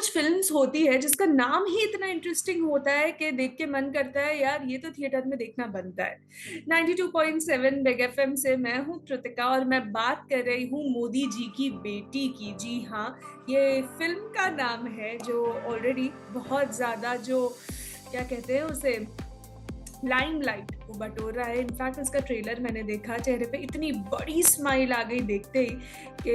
कुछ फिल्म्स होती है जिसका नाम ही इतना इंटरेस्टिंग होता है कि देख के मन करता है यार ये तो थिएटर में देखना बनता है। 92.7 बिग एफएम से मैं हूँ कृतिका और मैं बात कर रही हूँ मोदी जी की बेटी की। जी हाँ, ये फिल्म का नाम है जो ऑलरेडी बहुत ज्यादा जो क्या कहते हैं उसे लाइमलाइट वो बटोर रहा है। इनफैक्ट इसका ट्रेलर मैंने देखा, चेहरे पे इतनी बड़ी स्माइल आ गई देखते ही कि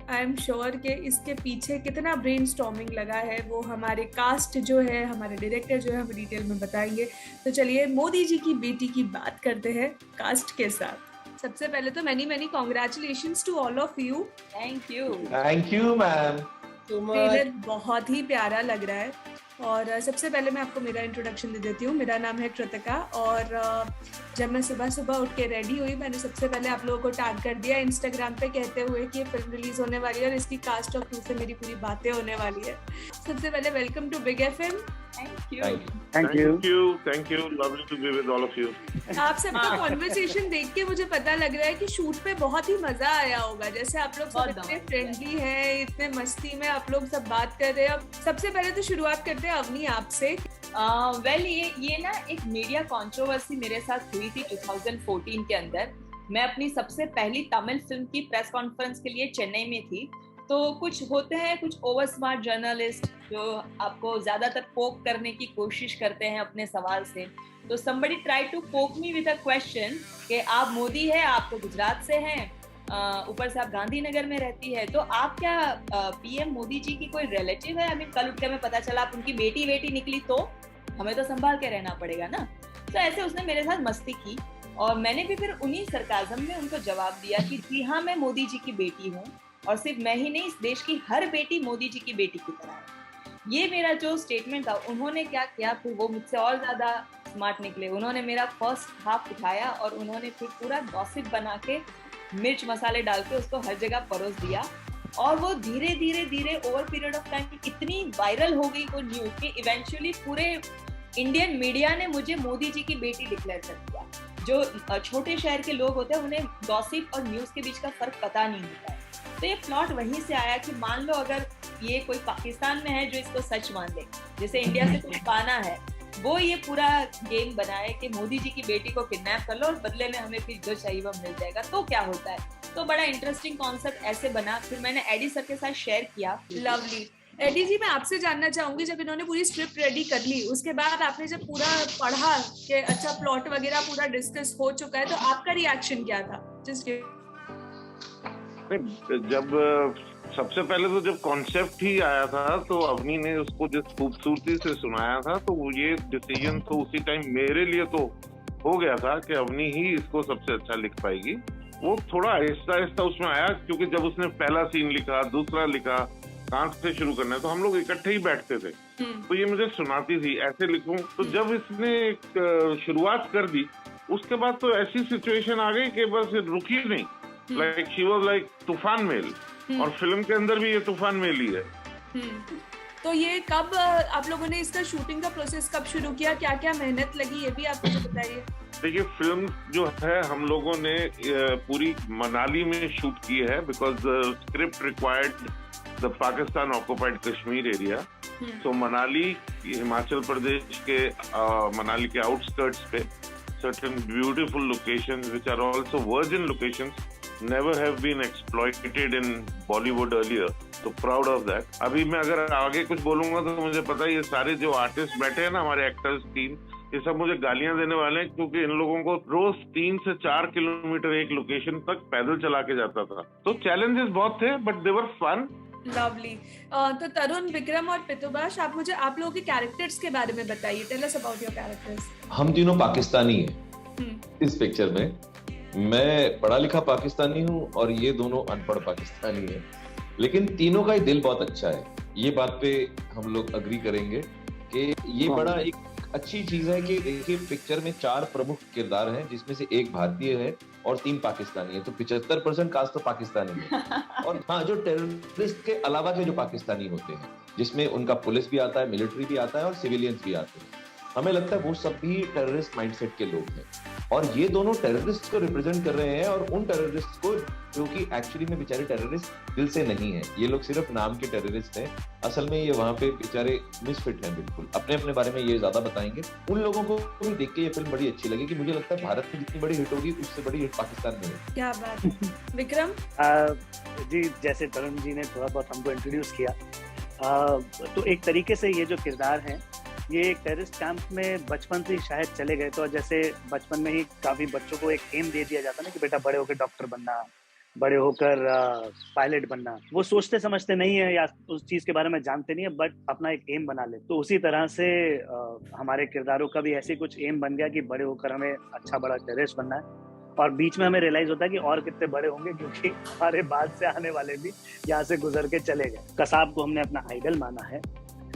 आई एम श्योर कि इसके पीछे कितना ब्रेनस्टॉर्मिंग लगा है वो हमारे कास्ट जो है, हमारे डायरेक्टर जो है, हम डिटेल में बताएंगे। तो चलिए मोदी जी की बेटी की बात करते हैं कास्ट के साथ। सबसे पहले तो many many congratulations to all of you. Thank you ma'am. Trailer बहुत ही प्यारा लग रहा है और सबसे पहले मैं आपको मेरा इंट्रोडक्शन दे देती हूँ। मेरा नाम है कृतिका और जब मैं सुबह सुबह उठ के रेडी हुई मैंने सबसे पहले आप लोगों को टैग कर दिया इंस्टाग्राम पे कहते हुए कि ये फिल्म रिलीज होने वाली है और इसकी कास्ट और क्रू से मेरी पूरी बातें होने वाली है। सबसे पहले welcome to big FM. Thank you. Lovely to be with all of you. आप सबका कॉन्वर्सेशन देख के मुझे पता लग रहा है कि शूट पे बहुत ही मजा आया होगा। जैसे आप लोग सब इतने फ्रेंडली हैं, इतने मस्ती में आप लोग सब बात कर रहे हैं। अब सबसे पहले तो शुरुआत करते हैं अवनी आपसे। वेल ये ना एक मीडिया कंट्रोवर्सी मेरे साथ हुई थी 2014 के अंदर। मैं अपनी सबसे पहली तमिल फिल्म की प्रेस कॉन्फ्रेंस के लिए चेन्नई में थी। तो कुछ होते हैं कुछ ओवर स्मार्ट जर्नलिस्ट जो आपको ज्यादातर पोक करने की कोशिश करते हैं अपने सवाल से। तो somebody tried to poke me with a question कि आप मोदी है, आप तो गुजरात से हैं, ऊपर से आप गांधीनगर में रहती है, तो आप क्या पीएम मोदी जी की कोई रिलेटिव है? कल उठ के हमें पता चला आप उनकी बेटी निकली तो हमें तो संभाल के रहना पड़ेगा ना। तो ऐसे उसने मेरे साथ मस्ती की और मैंने भी फिर उन्हीं सरकाज़म में उनको जवाब दिया कि जी हाँ, मैं मोदी जी की बेटी हूँ और सिर्फ मैं ही नहीं, इस देश की हर बेटी मोदी जी की बेटी की तरह है। ये मेरा जो स्टेटमेंट था, उन्होंने क्या किया फिर वो मुझसे और ज्यादा स्मार्ट निकले। उन्होंने मेरा फर्स्ट हाफ उठाया और उन्होंने फिर पूरा गॉसिप बना के मिर्च मसाले डाल के उसको हर जगह परोस दिया और वो धीरे धीरे ओवर पीरियड ऑफ टाइम इतनी वायरल हो गई वो न्यूज कि इवेंचुअली पूरे इंडियन मीडिया ने मुझे मोदी जी की बेटी डिक्लेयर कर दिया। जो छोटे शहर के लोग होते हैं उन्हें गॉसिप और न्यूज के बीच का फर्क पता नहीं होता है। तो ये प्लॉट वहीं से आया कि मान लो अगर ये कोई पाकिस्तान में है जो इसको सच मान ले, जैसे इंडिया से कुछ पाना है, वो ये पूरा गेम बनाए कि मोदी जी की बेटी को किडनैप कर लो और बदले में हमें फिर जो चाहिए वो मिल जाएगा, तो क्या होता है। तो बड़ा इंटरेस्टिंग कॉन्सेप्ट ऐसे बना। फिर मैंने एडी सर के साथ शेयर किया। लवली। एडी जी, मैं आपसे जानना चाहूंगी, जब इन्होंने पूरी स्क्रिप्ट रेडी कर ली उसके बाद आपने जब पूरा पढ़ा कि अच्छा प्लॉट वगैरह पूरा डिस्कस हो चुका है, तो आपका रिएक्शन क्या था? जब सबसे पहले तो जब कॉन्सेप्ट ही आया था तो अवनी ने उसको जिस खूबसूरती से सुनाया था, तो वो ये डिसीजन तो उसी टाइम मेरे लिए तो हो गया था कि अवनी ही इसको सबसे अच्छा लिख पाएगी। वो थोड़ा आहिस्ता आहिस्ता उसमें आया क्योंकि जब उसने पहला सीन लिखा, दूसरा लिखा, कहाँ से शुरू करना है, तो हम लोग इकट्ठे ही बैठते थे। तो ये मुझे सुनाती थी ऐसे लिखूं। तो जब इसने शुरुआत कर दी उसके बाद तो ऐसी सिचुएशन आ गई कि बस रुकी नहीं। लाइक शी वाज लाइक तूफान मेल, और फिल्म के अंदर भी ये तूफान मेल ही है। तो ये कब आप लोगों ने इसका शूटिंग का प्रोसेस कब शुरू किया, क्या क्या मेहनत लगी, ये भी आप मुझे बताइए। देखिए, फिल्म जो है हम लोगों ने पूरी मनाली में शूट की है because script required the Pakistan occupied Kashmir area. तो मनाली, हिमाचल प्रदेश के मनाली के आउटस्कर्ट्स पे certain beautiful locations which are also virgin locations never have been exploited in Bollywood earlier, so proud of that. अभी मैं अगर आगे कुछ बोलूंगा तो मुझे पता है ये सारे जो आर्टिस्ट बैठे हैं ना, हमारे एक्टर्स टीम, ये सब मुझे गालियां देने वाले हैं क्योंकि इन लोगों को रोज 3 से 4 किलोमीटर एक लोकेशन तक पैदल चला के जाता था। तो चैलेंजेस बहुत थे but they were fun. Lovely. तो तरुण, विक्रम और पितुबाश, आप मुझे आप लोगों के कैरेक्टर्स के बारे में बताइए। Tell us about your characters. हम तीनों पाकिस्तानी हैं इस पिक्चर में। मैं पढ़ा लिखा पाकिस्तानी हूँ और ये दोनों अनपढ़ पाकिस्तानी हैं, लेकिन तीनों का ही दिल बहुत अच्छा है। ये बात पे हम लोग अग्री करेंगे कि ये बड़ा एक अच्छी चीज है कि देखिए पिक्चर में 4 प्रमुख किरदार हैं जिसमें से एक भारतीय है और 3 पाकिस्तानी है, तो 75% कास्ट तो पाकिस्तानी है। और हाँ, जो टेररिस्ट के अलावा के जो पाकिस्तानी होते हैं जिसमें उनका पुलिस भी आता है, मिलिट्री भी आता है और सिविलियंस भी आते हैं, हमें लगता है वो सब भी टेररिस्ट माइंडसेट के लोग हैं और ये दोनों टेररिस्ट को रिप्रेजेंट कर रहे हैं और उन टेररिस्ट को क्योंकि एक्चुअली में बेचारे टेररिस्ट दिल से नहीं है, ये लोग सिर्फ नाम के टेररिस्ट हैं। असल में ये वहाँ पे बेचारे मिसफिट हैं, बिल्कुल अपने अपने बारे में ये ज्यादा बताएंगे। उन लोगों को भी देख के ये फिल्म बड़ी अच्छी लगी कि मुझे लगता है भारत में जितनी बड़ी हिट होगी उससे बड़ी हिट पाकिस्तान में है। क्या बात है। विक्रम जी, जैसे तरुण जी ने थोड़ा बहुत हमको इंट्रोड्यूस किया, तो एक तरीके से ये जो किरदार हैं ये एक टेररिस्ट कैंप में बचपन से ही शायद चले गए, तो जैसे बचपन में ही काफी बच्चों को एक एम दे दिया जाता है ना कि बेटा बड़े होकर डॉक्टर बनना, बड़े होकर पायलट बनना। वो सोचते समझते नहीं है या उस चीज के बारे में जानते नहीं है, बट अपना एक एम बना ले। तो उसी तरह से हमारे किरदारों का भी ऐसे कुछ एम बन गया कि बड़े होकर हमें अच्छा बड़ा टेररिस्ट बनना है। और बीच में हमें रियलाइज होता है कि और कितने बड़े होंगे, क्योंकि हमारे बाद से आने वाले भी यहाँ से गुजर के चले गए। कसाब को हमने अपना आइडल माना है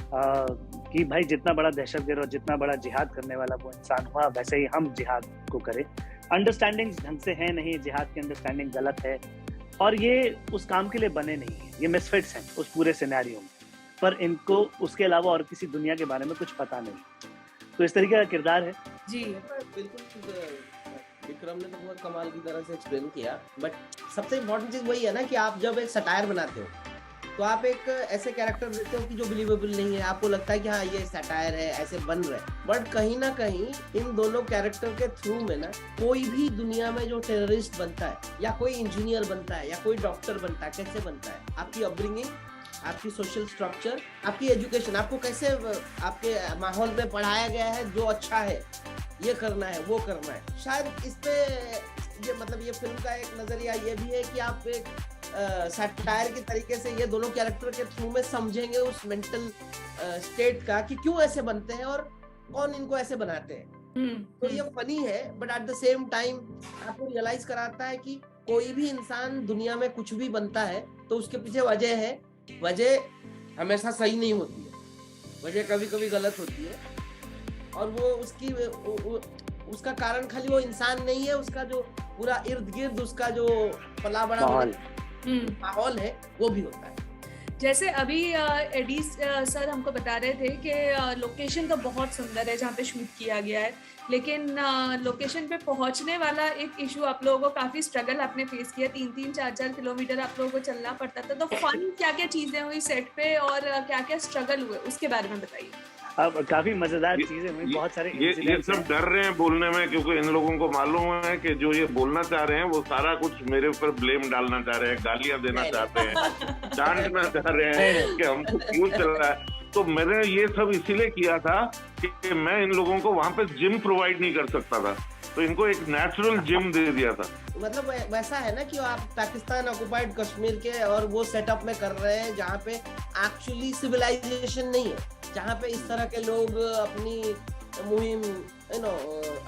कि भाई जितना बड़ा दहशतगर्द और जितना बड़ा जिहाद करने वाला वो इंसान हुआ, वैसे ही हम जिहाद को करें। अंडरस्टैंडिंग ढंग से है नहीं, जिहाद की अंडरस्टैंडिंग गलत है और ये उस काम के लिए बने नहीं है। ये मिसफिट्स हैं उस पूरे सिनेरियो में, पर इनको उसके अलावा और किसी दुनिया के बारे में कुछ पता नहीं। तो इस तरीके का किरदार है जी। बिल्कुल विक्रम ने तो बहुत कमाल की तरह से एक्सप्लेन किया, बट सबसे इम्पोर्टेंट चीज वही है ना कि आप जब एक सटायर बनाते हो तो आप एक ऐसे कैरेक्टर देते हो कि जो बिलीवेबल नहीं है। आपको लगता है कि हाँ ये सटायर है, ऐसे बन रहे हैं, बट कहीं ना कहीं इन दोनों कैरेक्टर के थ्रू में ना कोई भी दुनिया में जो टेररिस्ट बनता है या कोई इंजीनियर बनता है या कोई डॉक्टर बनता है, कैसे बनता है? आपकी अपब्रिंगिंग, आपकी सोशल स्ट्रक्चर, आपकी एजुकेशन, आपको कैसे आपके माहौल में पढ़ाया गया है जो अच्छा है, ये करना है, वो करना है। शायद इस पे ये मतलब ये फिल्म का एक नजरिया ये भी है कि आप एक सटायर के तरीके से ये दोनों कैरेक्टर के थ्रू में समझेंगे उस मेंटल स्टेट का कि क्यों ऐसे बनते हैं और कौन इनको ऐसे बनाते हैं। तो ये फनी है, but at the same time आपको रियलाइज कराता है कि कोई भी इंसान दुनिया में कुछ भी बनता है तो उसके पीछे वजह है। वजह हमेशा सही नहीं होती है, वजह कभी कभी गलत होती है, और वो उसका कारण खाली वो इंसान नहीं है, उसका जो पूरा इर्द गिर्द उसका जो पला बड़ा माहौल है वो भी होता है। जैसे अभी एडी सर हमको बता रहे थे कि लोकेशन तो बहुत सुंदर है जहाँ पे शूट किया गया है, लेकिन लोकेशन पे पहुँचने वाला एक इशू आप लोगों को काफ़ी स्ट्रगल आपने फेस किया। 3-4 किलोमीटर आप लोगों को चलना पड़ता था। तो फन क्या क्या चीज़ें हुई सेट पे और क्या क्या स्ट्रगल हुए उसके बारे में बताइए। अब काफी मजेदार चीजें हुई, बहुत सारे ये सब डर रहे हैं बोलने में, क्योंकि इन लोगों को मालूम है कि जो ये बोलना चाह रहे हैं वो सारा कुछ मेरे ऊपर ब्लेम डालना चाह रहे हैं, गालियां देना चाहते हैं, डांटना चाह रहे हैं कि हमको क्यों चल रहा है। तो मैंने ये सब इसीलिए किया था कि मैं इन लोगों को वहाँ पे जिम प्रोवाइड नहीं कर सकता था, तो इनको एक नेचुरल जिम दे दिया था। मतलब वैसा है ना कि आप पाकिस्तान ऑक्युपाइड कश्मीर के और वो सेटअप में कर रहे हैं जहाँ पे एक्चुअली सिविलाइजेशन नहीं है, जहाँ पे इस तरह के लोग अपनी मुहिम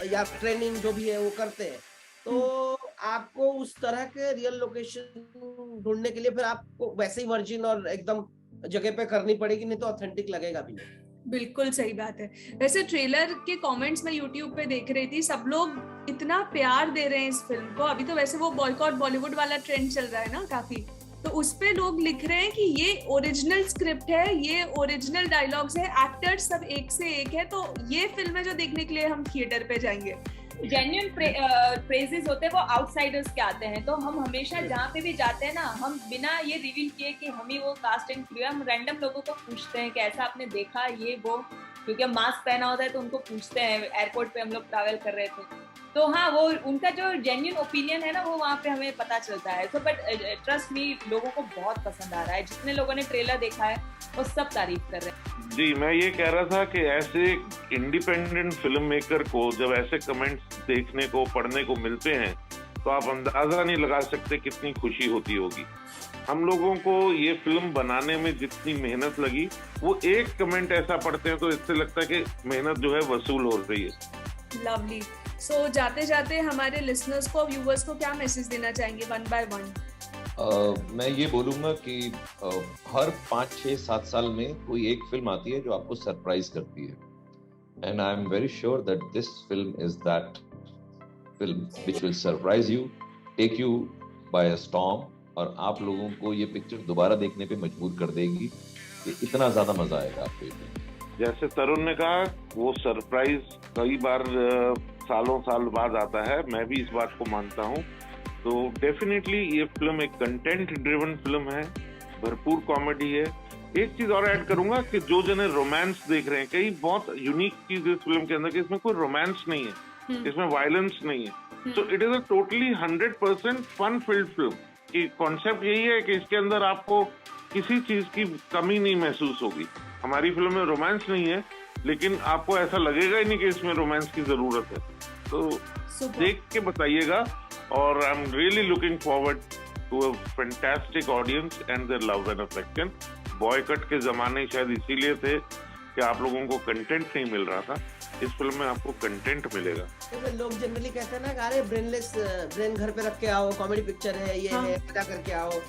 या ट्रेनिंग जो भी है वो करते हैं। तो आपको उस तरह के रियल लोकेशन ढूंढने के लिए फिर आपको वैसे ही वर्जिन और एकदम जगह पे करनी पड़ेगी, नहीं तो ऑथेंटिक लगेगा भी नहीं। बिल्कुल सही बात है। वैसे ट्रेलर के कमेंट्स में यूट्यूब पे देख रही थी, सब लोग इतना प्यार दे रहे हैं इस फिल्म को। अभी तो वैसे वो बॉयकॉट बॉलीवुड वाला ट्रेंड चल रहा है ना काफी, तो उस पे लोग लिख रहे हैं कि ये ओरिजिनल स्क्रिप्ट है, ये ओरिजिनल डायलॉग्स है, एक्टर्स सब एक से एक है। तो ये फिल्में जो देखने के लिए हम थिएटर पे जाएंगे, जेन्युइन प्रेजेस होते हैं वो आउटसाइडर्स के आते हैं। तो हम हमेशा जहाँ पे भी जाते हैं ना, हम बिना ये रिवील किए कि हम ही वो कास्ट एंड क्रू, हम रैंडम लोगों को पूछते हैं कि ऐसा आपने देखा ये वो, क्योंकि मास्क पहना होता है तो उनको पूछते हैं। एयरपोर्ट पे हम लोग ट्रैवल कर रहे थे तो हाँ, वो उनका जो जेन्युइन ओपिनियन है ना वो वहाँ पे हमें पता चलता है। तो बट ट्रस्ट मी, लोगों को बहुत पसंद आ रहा है। जितने लोगों ने ट्रेलर देखा है वो सब तारीफ कर रहे हैं। जी, मैं ये कह रहा था कि ऐसे इंडिपेंडेंट फिल्म मेकर को जब ऐसे कमेंट्स देखने को पढ़ने को मिलते हैं तो आप अंदाजा नहीं लगा सकते कितनी खुशी होती होगी। हम लोगों को ये फिल्म बनाने में जितनी मेहनत लगी, वो एक कमेंट ऐसा पढ़ते हैं तो इससे लगता है कि मेहनत जो है वसूल हो रही है। लवली। सो जाते जाते हमारे लिसनर्स को, व्यूअर्स को क्या मैसेज देना चाहेंगे वन बाय वन? मैं ये बोलूँगा कि हर 5, 6, 7 साल में कोई एक फिल्म आती है जो आपको सरप्राइज करती है, and I am very sure that this film is that film which will surprise you, take you by a storm, और आप लोगों को ये पिक्चर दोबारा देखने पे मजबूर कर देगी कि इतना ज्यादा मजा आएगा आपको। जैसे तरुण ने कहा, वो सरप्राइज कई बार सालों साल बाद आता है। मैं भी इस बात को मानता हूँ तो डेफिनेटली ये फिल्म एक कंटेंट ड्रिवन फिल्म है, भरपूर कॉमेडी है। एक चीज और ऐड करूंगा कि जो जने रोमांस देख रहे हैं, कई बहुत यूनिक चीज इस फिल्म के अंदर कि इसमें कोई रोमांस नहीं है, इसमें वायलेंस नहीं है। So it is a totally 100% fun filled film. कि कॉन्सेप्ट यही है कि इसके अंदर आपको किसी चीज की कमी नहीं महसूस होगी। हमारी फिल्म में रोमांस नहीं है, लेकिन आपको ऐसा लगेगा ही नहीं कि इसमें रोमांस की जरूरत है। तो देख के बताइएगा, और I am really looking forward to a fantastic audience and their love and affection. Boycott के जमाने शायद इसीलिए थे कि आप लोगों को कंटेंट नहीं मिल रहा था, इस फिल्म में आपको कंटेंट मिलेगा। तो लोग जनरली कहते हैं ना कि अरे ब्रेन घर पे रख के आओ, कॉमेडी पिक्चर है, ये है, मजा करके आओ।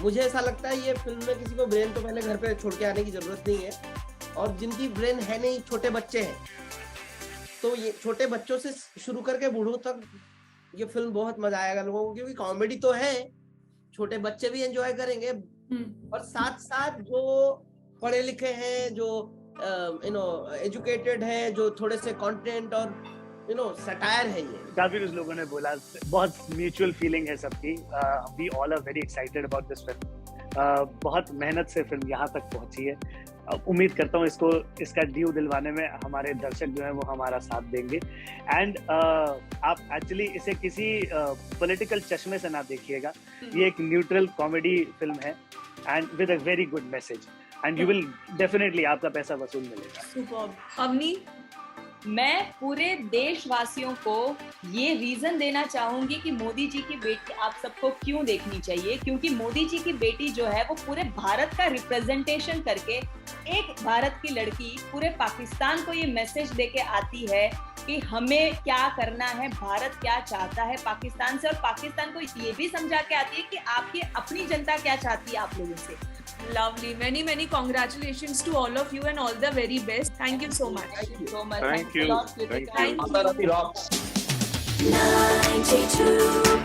मुझे ऐसा लगता है ये फिल्म में किसी को ब्रेन तो पहले घर पे छोड़ के आने की जरूरत नहीं है, और जिनकी ब्रेन है नहीं, छोटे बच्चे हैं, तो ये छोटे बच्चों से शुरू करके बूढ़ों तक ये फिल्म बहुत मजा आएगा लोगों को, क्योंकि कॉमेडी तो है, छोटे बच्चे भी एंजॉय करेंगे, और साथ साथ जो पढ़े लिखे हैं, जो एजुकेटेड है, जो थोड़े से कंटेंट और सटायर है, ये काफी कुछ लोगों ने बोला, बहुत म्यूचुअल फीलिंग है सबकी। We all are very excited about this film. बहुत मेहनत से फिल्म यहाँ तक पहुंची है। उम्मीद करता हूँ इसका ड्यू दिलवाने में हमारे दर्शक जो है वो हमारा साथ देंगे। एंड आप एक्चुअली इसे किसी पॉलिटिकल चश्मे से ना देखिएगा, ये एक न्यूट्रल कॉमेडी फिल्म है and with a very good message, and you will definitely आपका पैसा वसूल मिलेगा। सुपर्ब। अवनी, मैं पूरे देशवासियों को ये रीजन देना चाहूंगी कि मोदी जी की बेटी आप सबको क्यों देखनी चाहिए, क्योंकि मोदी जी की बेटी जो है वो पूरे भारत का रिप्रेजेंटेशन करके, एक भारत की लड़की पूरे पाकिस्तान को ये मैसेज देके आती है कि हमें क्या करना है, भारत क्या चाहता है पाकिस्तान से, और पाकिस्तान को ये भी समझा के आती है कि आपकी अपनी जनता क्या चाहती है आप लोगों से। Lovely. Many congratulations to all of you and all the very best. Thank you so much. Thank you so much. Thank you. Thanks a lot, Kritika. Thank you. Rocks. 92